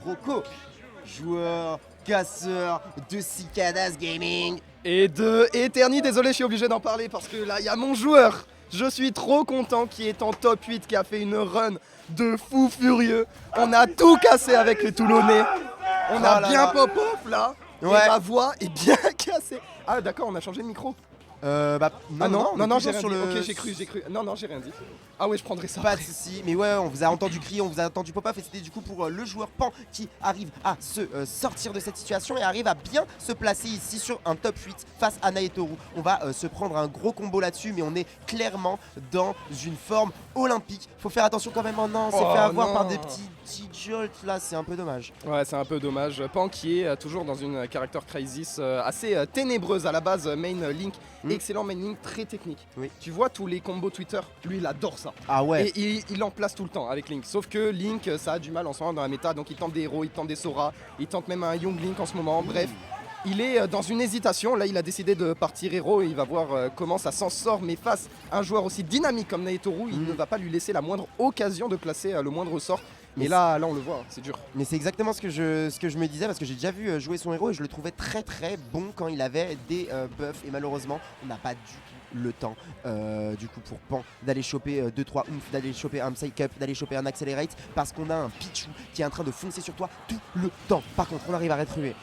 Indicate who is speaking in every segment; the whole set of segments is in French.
Speaker 1: Broco, joueur, casseur de Cicadas Gaming.
Speaker 2: Et de Eterni, désolé, je suis obligé d'en parler parce que là, il y a mon joueur. Je suis trop content qui est en top 8, qui a fait une run de fou furieux. On a tout cassé avec les Toulonnais. On a bien pop-off là.
Speaker 1: Ouais.
Speaker 2: Et ma voix est bien cassée. Ah d'accord, on a changé de micro. Non, j'ai rien
Speaker 1: sur
Speaker 2: dit.
Speaker 1: le...
Speaker 2: Ok, j'ai cru. Non, j'ai rien dit. Ah ouais, je prendrai ça.
Speaker 1: Pas de
Speaker 2: après.
Speaker 1: soucis, mais ouais, on vous a entendu crier, on vous a entendu pop-off et c'était du coup pour le joueur Pan qui arrive à se sortir de cette situation et arrive à bien se placer ici sur un top 8 face à Naetoru. On va se prendre un gros combo là-dessus, mais on est clairement dans une forme olympique. Faut faire attention quand même, oh non, on s'est fait avoir par des petits jolts là, c'est un peu dommage.
Speaker 2: Ouais, c'est un peu dommage. Pan qui est toujours dans une character crisis assez ténébreuse à la base, main Link, excellent main Link, très technique.
Speaker 1: Oui.
Speaker 2: Tu vois tous les combos Twitter, lui il adore ça.
Speaker 1: Ah ouais.
Speaker 2: Et il en place tout le temps avec Link. Sauf que Link, ça a du mal en ce moment dans la méta, donc il tente des héros, il tente des Sora, il tente même un Young Link en ce moment. Bref, il est dans une hésitation. Là, il a décidé de partir héros et il va voir comment ça s'en sort. Mais face à un joueur aussi dynamique comme Naetoru, il ne va pas lui laisser la moindre occasion de placer le moindre sort. Mais là, on le voit, c'est dur.
Speaker 1: Mais c'est exactement ce que je me disais parce que j'ai déjà vu jouer son héros et je le trouvais très très bon quand il avait des buffs et malheureusement on n'a pas du tout le temps du coup pour Pan d'aller choper 2-3 oomph, d'aller choper un Psych Up, d'aller choper un Accelerate parce qu'on a un Pichu qui est en train de foncer sur toi tout le temps. Par contre on arrive à retrouver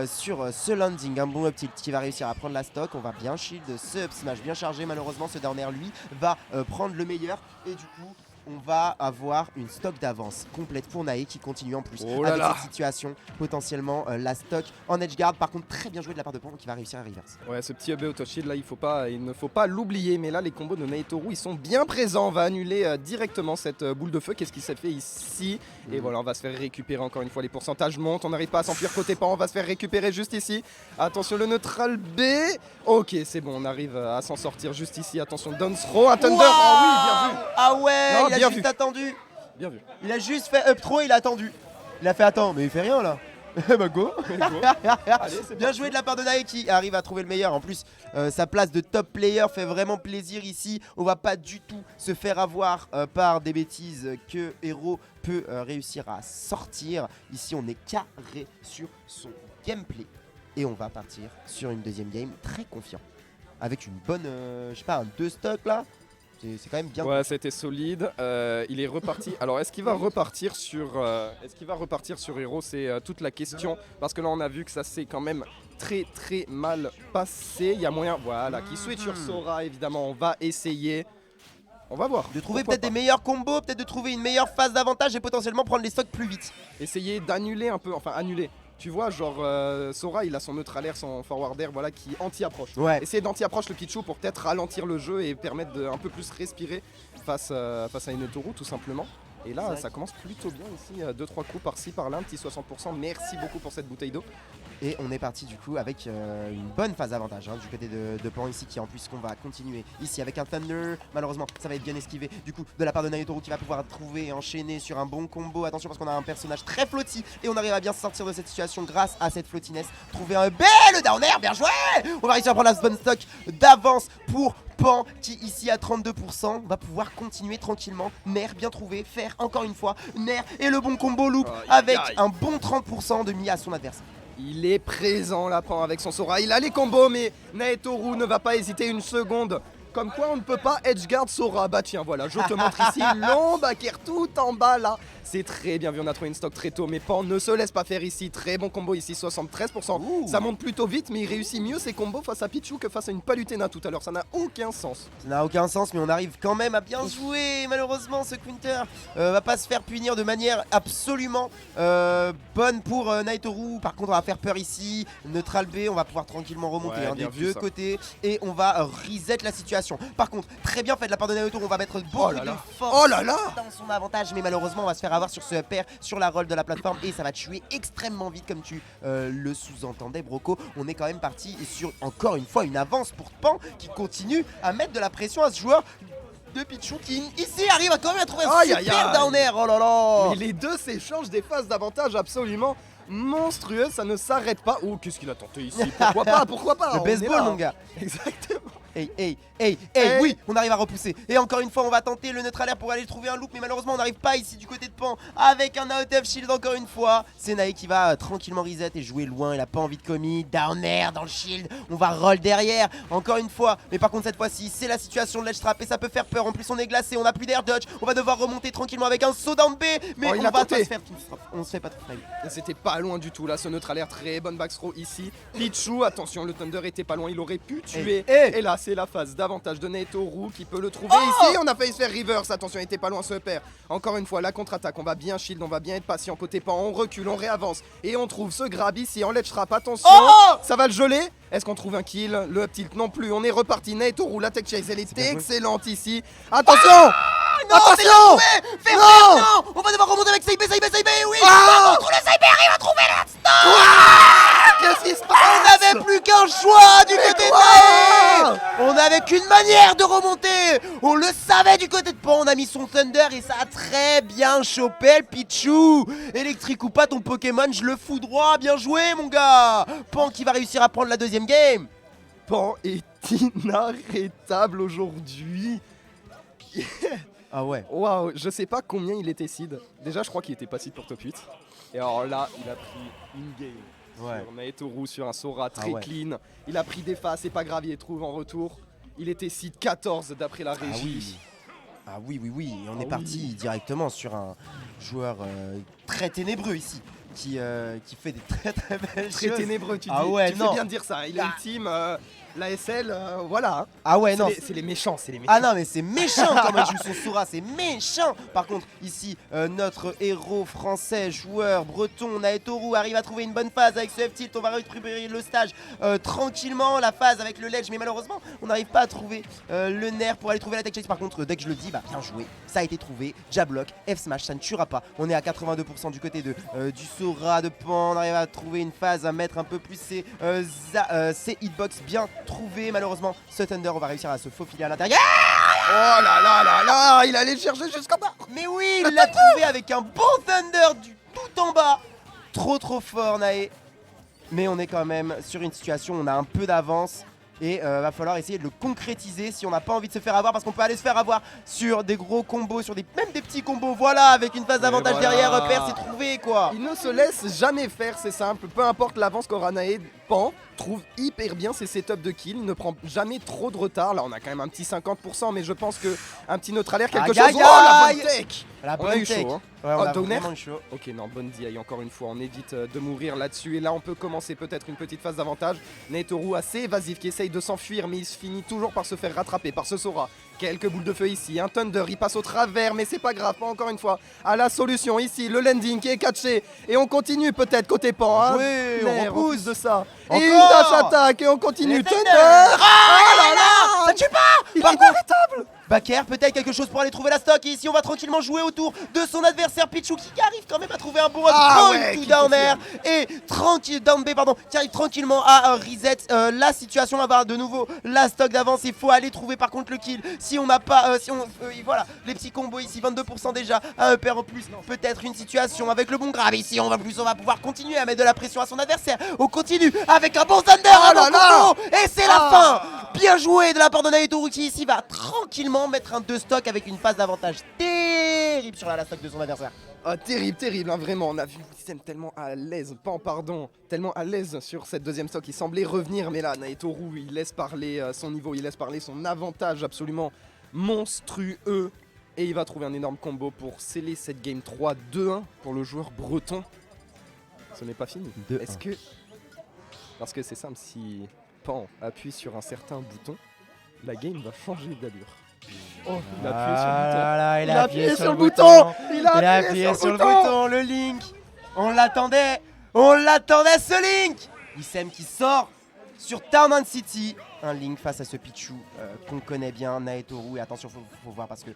Speaker 1: sur ce landing un bon up tilt qui va réussir à prendre la stock, on va bien shield ce up smash bien chargé, malheureusement ce down air lui va prendre le meilleur et du coup on va avoir une stock d'avance complète pour Nae qui continue en plus avec cette situation. Potentiellement la stock en edge guard. Par contre, très bien joué de la part de Pan qui va réussir à reverse.
Speaker 2: Ouais, ce petit auto shield là, il ne faut pas l'oublier. Mais là, les combos de Naetoru, ils sont bien présents. On va annuler directement cette boule de feu. Qu'est-ce qui s'est fait ici? Et voilà, on va se faire récupérer encore une fois. Les pourcentages montent. On n'arrive pas à s'enfuir côté Pan. On va se faire récupérer juste ici. Attention, le neutral B. Ok, c'est bon, on arrive à s'en sortir juste ici. Attention, down throw, un Thunder.
Speaker 1: Wow,
Speaker 2: oh oui, bien vu.
Speaker 1: Ah ouais,
Speaker 2: Non,
Speaker 1: il a
Speaker 2: bien
Speaker 1: juste
Speaker 2: vu.
Speaker 1: attendu.
Speaker 2: Bien vu.
Speaker 1: Il a juste fait up throw, il a attendu. Il a fait attends, mais il fait rien là. Bah go.
Speaker 2: Allez, c'est
Speaker 1: Bien joué de la part de Nae qui arrive à trouver le meilleur. En plus, sa place de top player fait vraiment plaisir ici. On va pas du tout se faire avoir par des bêtises que Hero peut réussir à sortir. Ici, on est carré sur son gameplay. Et on va partir sur une deuxième game très confiant. Avec une bonne, je sais pas, un 2 stock là. C'est quand même bien.
Speaker 2: Ouais, c'était solide. Il est reparti. Alors, est-ce qu'il va repartir sur Hero? C'est toute la question. Parce que là, on a vu que ça s'est quand même très très mal passé. Il y a moyen, voilà, qui switch sur Sora. Évidemment, on va essayer. On va voir.
Speaker 1: De trouver peut-être des meilleurs combos, peut-être de trouver une meilleure phase d'avantage et potentiellement prendre les stocks plus vite.
Speaker 2: Essayer d'annuler un peu, enfin annuler. Tu vois, genre Sora, il a son neutral air, son forward air, voilà, qui anti-approche.
Speaker 1: Ouais.
Speaker 2: Essayer d'anti-approche le Pichu pour peut-être ralentir le jeu et permettre de un peu plus respirer face à Naetoru, tout simplement. Et là, ça commence plutôt bien ici. 2-3 coups par-ci, par-là, un petit 60%. Merci beaucoup pour cette bouteille d'eau.
Speaker 1: Et on est parti du coup avec une bonne phase d'avantage du côté de Pan ici qui en plus qu'on va continuer ici avec un Thunder. Malheureusement ça va être bien esquivé du coup de la part de Naetoru qui va pouvoir trouver et enchaîner sur un bon combo. Attention parce qu'on a un personnage très flotti et on arrive à bien sortir de cette situation grâce à cette flottiness. Trouver un bel down air, bien joué. On va réussir à prendre la bonne stock d'avance pour Pan qui ici à 32% va pouvoir continuer tranquillement. Nair bien trouvé, faire encore une fois Nair et le bon combo loop avec un bon 30% de mis à son adversaire.
Speaker 2: Il est présent là, Pan, avec son Sora. Il a les combos, mais Naetoru ne va pas hésiter une seconde. Comme quoi on ne peut pas edgeguard Sora. Bah tiens, voilà, je te montre ici long back air tout en bas là. C'est très bien vu, on a trouvé une stock très tôt, mais Pan ne se laisse pas faire ici. Très bon combo ici, 73%. Ouh. Ça monte plutôt vite, mais il réussit mieux ses combos face à Pichu que face à une Palutena tout à l'heure. Ça n'a aucun sens.
Speaker 1: Ça n'a aucun sens, mais on arrive quand même à bien jouer. Malheureusement, ce Quinter va pas se faire punir de manière absolument bonne pour Naetoru. Par contre, on va faire peur ici. Neutral B, on va pouvoir tranquillement remonter des deux côtés. Et on va reset la situation. Par contre, très bien fait de la part de Naetoru. On va mettre beaucoup de force dans son avantage, mais malheureusement, on va se faire avoir sur ce pair, sur la roll de la plateforme et ça va tuer extrêmement vite comme tu le sous-entendais, Broco. On est quand même parti sur encore une fois une avance pour Pan qui continue à mettre de la pression à ce joueur de Pichu qui ici arrive à quand même à trouver un super down air. Oh là là.
Speaker 2: Mais les deux s'échangent des phases d'avantage absolument monstrueuses, ça ne s'arrête pas. Oh, qu'est-ce qu'il a tenté ici? Pourquoi pas? Pourquoi pas?
Speaker 1: Le baseball, mon gars.
Speaker 2: Exactement.
Speaker 1: oui, on arrive à repousser. Et encore une fois, on va tenter le neutral air pour aller trouver un loop, mais malheureusement, on n'arrive pas ici du côté de Pan avec un out of shield encore une fois. C'est Nae qui va tranquillement reset et jouer loin. Il a pas envie de commit. Down air dans le shield. On va roll derrière encore une fois. Mais par contre, cette fois-ci, c'est la situation de l'edge trap et ça peut faire peur. En plus, on est glacé, on a plus d'air dodge. On va devoir remonter tranquillement avec un saut down B. Mais on va pas se faire tout. On se fait pas trop frame.
Speaker 2: C'était pas loin du tout là, ce neutral air, très bonne backthrow ici. Pichu, attention, le Thunder était pas loin, il aurait pu tuer. Et là, c'est la phase d'avantage de Natoru qui peut le trouver ici. On a failli se faire reverse, attention, il était pas loin ce père. Encore une fois, la contre-attaque, on va bien shield, on va bien être patient côté Pan, on recule, on réavance. Et on trouve ce grab ici en ledge trap, attention, ça va le geler. Est-ce qu'on trouve un kill? Le up tilt non plus, on est reparti. Natoru, la tech chase, elle est excellente ici. Attention!
Speaker 1: Non,
Speaker 2: attention!
Speaker 1: Non! On va devoir remonter avec Saibé, oui! On trouve le Saibé, il va trouver l'instant!
Speaker 2: Qu'est-ce qui se passe?
Speaker 1: On n'avait plus qu'un choix du côté de Nae! On n'avait qu'une manière de remonter! On le savait du côté de Pan, on a mis son Thunder et ça a très bien chopé le Pichu! Électrique ou pas, ton Pokémon, je le fous droit, bien joué mon gars! Pan qui va réussir à prendre la deuxième game!
Speaker 2: Pan est inarrêtable aujourd'hui.
Speaker 1: Ah ouais.
Speaker 2: Waouh, je sais pas combien il était seed. Déjà, je crois qu'il était pas seed pour top 8. Et alors là, il a pris une game.
Speaker 1: Ouais.
Speaker 2: Sur Natoru, sur un Sora très
Speaker 1: ouais.
Speaker 2: clean. Il a pris des faces, c'est pas grave, il les trouve en retour. Il était seed 14 d'après la régie.
Speaker 1: Ah oui. Et on est parti directement sur un joueur très ténébreux ici. Qui fait des très belles
Speaker 2: Très
Speaker 1: choses.
Speaker 2: ténébreux, tu dis.
Speaker 1: Ouais,
Speaker 2: tu fais bien de dire ça. Il a une team, l'ASL, voilà.
Speaker 1: Ah ouais, non.
Speaker 2: C'est les méchants,
Speaker 1: Ah non, mais c'est méchant comment il joue son Sora, c'est méchant. Par contre, ici, notre héros français, joueur breton, Natoru, arrive à trouver une bonne phase avec ce F-tilt. On va récupérer le stage tranquillement, la phase avec le ledge. Mais malheureusement, on n'arrive pas à trouver le nerf pour aller trouver la tech chase. Par contre, dès que je le dis, bah bien joué. Ça a été trouvé. Jablock, F-smash, ça ne tuera pas. On est à 82% du côté de, du Sora de Pan. On arrive à trouver une phase, à mettre un peu plus ses hitbox bien trouvés. Malheureusement, ce Thunder, on va réussir à se faufiler à l'intérieur.
Speaker 2: Oh là là là là, il allait le chercher jusqu'en bas.
Speaker 1: Mais oui, il l'a trouvé avec un bon Thunder du tout en bas. Trop fort, Nae. Mais on est quand même sur une situation où on a un peu d'avance. Et va falloir essayer de le concrétiser si on n'a pas envie de se faire avoir, parce qu'on peut aller se faire avoir sur des gros combos, sur même des petits combos, voilà, avec une phase d'avantage
Speaker 2: voilà.
Speaker 1: derrière, Père c'est trouvé quoi.
Speaker 2: Il ne se laisse jamais faire, c'est simple, peu importe l'avance qu'aura Nae, Pan trouve hyper bien ses setups de kill, il ne prend jamais trop de retard, là on a quand même un petit 50%, mais je pense que un petit neutre alert, quelque chose,
Speaker 1: aïe,
Speaker 2: oh la bonne tech.
Speaker 1: La
Speaker 2: On a eu
Speaker 1: tech.
Speaker 2: chaud, hein.
Speaker 1: Ouais, on a
Speaker 2: Downer.
Speaker 1: vraiment eu chaud.
Speaker 2: Ok, non, bonne DI encore une fois, on évite de mourir là-dessus. Et là, on peut commencer peut-être une petite phase d'avantage. Natoru assez évasif qui essaye de s'enfuir, mais il se finit toujours par se faire rattraper par ce Sora. Quelques boules de feu ici, un Thunder, il passe au travers, mais c'est pas grave, pas encore une fois. À la solution ici, le landing qui est catché. Et on continue peut-être côté Pan. Hein.
Speaker 1: Oui, on
Speaker 2: Nair, en
Speaker 1: repousse.
Speaker 2: plus de ça.
Speaker 1: Encore.
Speaker 2: Et une dash attaque et on continue.
Speaker 1: Les
Speaker 2: Thunder.
Speaker 1: Thunder.
Speaker 2: Oh là là,
Speaker 1: ça tue pas.
Speaker 2: il
Speaker 1: Par
Speaker 2: est
Speaker 1: contre,
Speaker 2: inarrêtable.
Speaker 1: Baker, peut-être quelque chose pour aller trouver la stock. Et ici, on va tranquillement jouer autour de son adversaire Pichu qui arrive quand même à trouver un bon
Speaker 2: ouais,
Speaker 1: to
Speaker 2: qui
Speaker 1: down air. Et tranquille, down B, pardon, qui arrive tranquillement à reset la situation. On va avoir de nouveau la stock d'avance. Il faut aller trouver par contre le kill. Si on n'a pas, voilà, les petits combos ici, 22% déjà. Un upper en plus, peut-être une situation avec le bon grab. Ici, on va pouvoir continuer à mettre de la pression à son adversaire. On continue avec un bon Thunder, un bon combo. Et c'est la fin. Bien joué de la part de Natoru qui ici va tranquillement mettre un 2 stock avec une phase d'avantage terrible sur la stock de son adversaire.
Speaker 2: Ah, terrible, hein, vraiment. On a vu Wissem tellement à l'aise, tellement à l'aise sur cette deuxième stock. Il semblait revenir, mais là, Natoru, il laisse parler son niveau, il laisse parler son avantage absolument monstrueux. Et il va trouver un énorme combo pour sceller cette game 3 2-1 pour le joueur breton. Ce n'est pas fini. Est-ce que... Parce que c'est simple, si Pan appuie sur un certain bouton, la game va changer d'allure. Oh, il a appuyé sur le bouton.
Speaker 1: Voilà,
Speaker 2: Il a appuyé sur le bouton. Il a appuyé sur le bouton.
Speaker 1: Le Link. On l'attendait ce Link. Wissem qui sort sur Town City. Un Link face à ce Pichu qu'on connaît bien, Natoru. Et attention, faut voir parce que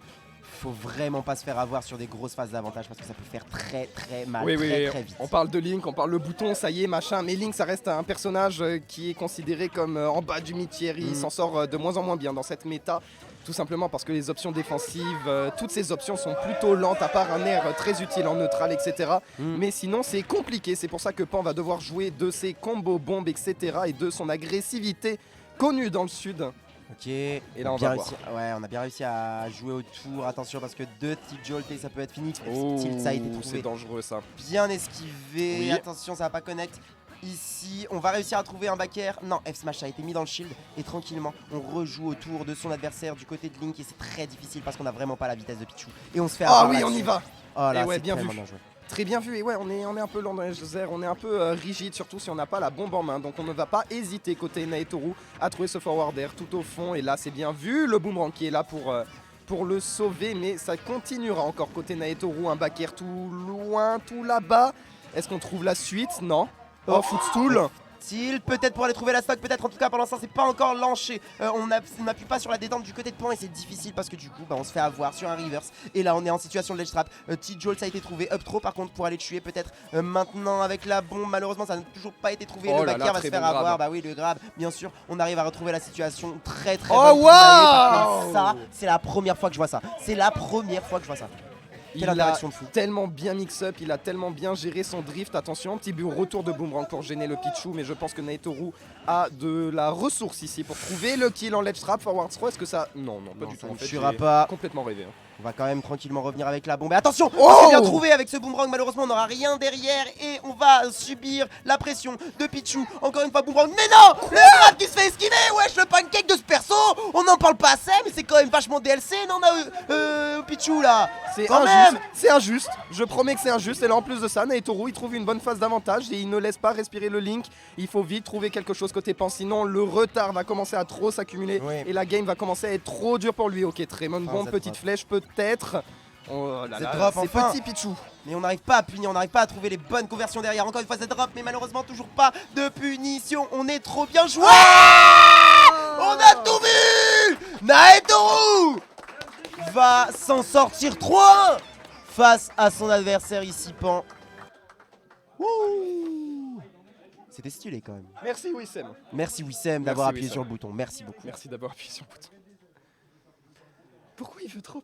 Speaker 1: faut vraiment pas se faire avoir sur des grosses phases d'avantage parce que ça peut faire très mal, très vite.
Speaker 2: On parle de Link, on parle le bouton, ça y est, machin. Mais Link, ça reste un personnage qui est considéré comme en bas du mid-tier. Il s'en sort de moins en moins bien dans cette méta. Tout simplement parce que les options défensives, toutes ces options sont plutôt lentes, à part un air très utile en neutral, etc. Mais sinon, c'est compliqué. C'est pour ça que Pan va devoir jouer de ses combos bombes, etc. et de son agressivité connue dans le sud.
Speaker 1: Ok, et
Speaker 2: là, on va voir.
Speaker 1: Ouais, on a bien réussi à jouer autour. Attention parce que 2 tilt jolt et ça peut être fini.
Speaker 2: Oh,
Speaker 1: Tilt, ça a été
Speaker 2: c'est
Speaker 1: trouvé.
Speaker 2: dangereux ça.
Speaker 1: Bien esquivé.
Speaker 2: Oui.
Speaker 1: Attention, ça va pas connect. Ici, on va réussir à trouver un back air. Non, F smash a été mis dans le shield. Et tranquillement, on rejoue autour de son adversaire du côté de Link. Et c'est très difficile parce qu'on a vraiment pas la vitesse de Pichu. Et on se fait
Speaker 2: Ah
Speaker 1: avoir
Speaker 2: oui, on
Speaker 1: là-dessus.
Speaker 2: y va.
Speaker 1: Oh là,
Speaker 2: Et ouais,
Speaker 1: c'est
Speaker 2: bien
Speaker 1: tellement
Speaker 2: vu.
Speaker 1: bien joué.
Speaker 2: Très bien vu, et ouais, on est un peu lent dans les airs, on est un peu rigide, surtout si on n'a pas la bombe en main. Donc on ne va pas hésiter côté Naetoru à trouver ce forward air tout au fond. Et là, c'est bien vu, le boomerang qui est là pour le sauver, mais ça continuera encore côté Naetoru, un back air tout loin, tout là-bas. Est-ce qu'on trouve la suite? Non. Oh, footstool.
Speaker 1: Peut-être pour aller trouver la stock, peut-être en tout cas pour l'instant c'est pas encore lancé. On n'appuie pas sur la détente du côté de point et c'est difficile parce que du coup on se fait avoir sur un reverse. Et là on est en situation de ledge trap. T-Jolt ça a été trouvé, up throw par contre pour aller tuer peut-être maintenant avec la bombe. Malheureusement ça n'a toujours pas été trouvé.
Speaker 2: Oh
Speaker 1: Le
Speaker 2: là
Speaker 1: backer
Speaker 2: là,
Speaker 1: va
Speaker 2: très
Speaker 1: se faire
Speaker 2: bon grab.
Speaker 1: avoir. Bah oui, le grab, bien sûr. On arrive à retrouver la situation très
Speaker 2: Oh,
Speaker 1: bonne.
Speaker 2: wow!
Speaker 1: Par contre, ça, c'est la première fois que je vois ça. C'est la première fois que je vois ça. Quelle
Speaker 2: Il a
Speaker 1: interaction de fou.
Speaker 2: tellement bien mix-up, il a tellement bien géré son drift. Attention, petit retour de boomerang pour gêner le Pichu, mais je pense que Naetoru a de la ressource ici pour trouver le kill en ledge trap, forward throw. Est-ce que ça... Non, pas
Speaker 1: Non,
Speaker 2: du
Speaker 1: ça
Speaker 2: tout.
Speaker 1: ne
Speaker 2: En fait,
Speaker 1: tuera
Speaker 2: j'ai
Speaker 1: pas.
Speaker 2: complètement rêvé.
Speaker 1: On va quand même tranquillement revenir avec la bombe. Et attention,
Speaker 2: Oh,
Speaker 1: c'est bien trouvé avec ce boomerang. Malheureusement, on n'aura rien derrière et on va subir la pression de Pichu. Encore une fois, boomerang. Mais non, le grab qui se fait esquiver. Wesh, le pancake de ce perso. On n'en parle pas assez, mais c'est quand même vachement DLC. Non, Pichu là.
Speaker 2: C'est
Speaker 1: Quand
Speaker 2: injuste,
Speaker 1: même.
Speaker 2: c'est injuste, je promets que c'est injuste. Et là en plus de ça, Naetoru il trouve une bonne phase d'avantage et il ne laisse pas respirer le Link. Il faut vite trouver quelque chose côté pan, sinon le retard va commencer à trop s'accumuler et la game va commencer à être trop dure pour lui. Ok, Tremon, bon, petite flèche peut-être. Oh là là, c'est
Speaker 1: enfin.
Speaker 2: petit Pichu.
Speaker 1: Mais on n'arrive pas à punir, on n'arrive pas à trouver les bonnes conversions derrière. Encore une fois, cette drop, mais malheureusement, toujours pas de punition. On est trop bien joué. On a tout vu. Naetoru va s'en sortir 3 face à son adversaire ici, Pan. C'était stylé quand même.
Speaker 2: Merci Wissem.
Speaker 1: Merci Wissem d'avoir appuyé sur le bouton. Merci beaucoup.
Speaker 2: Merci d'avoir appuyé sur le bouton. Pourquoi il veut trop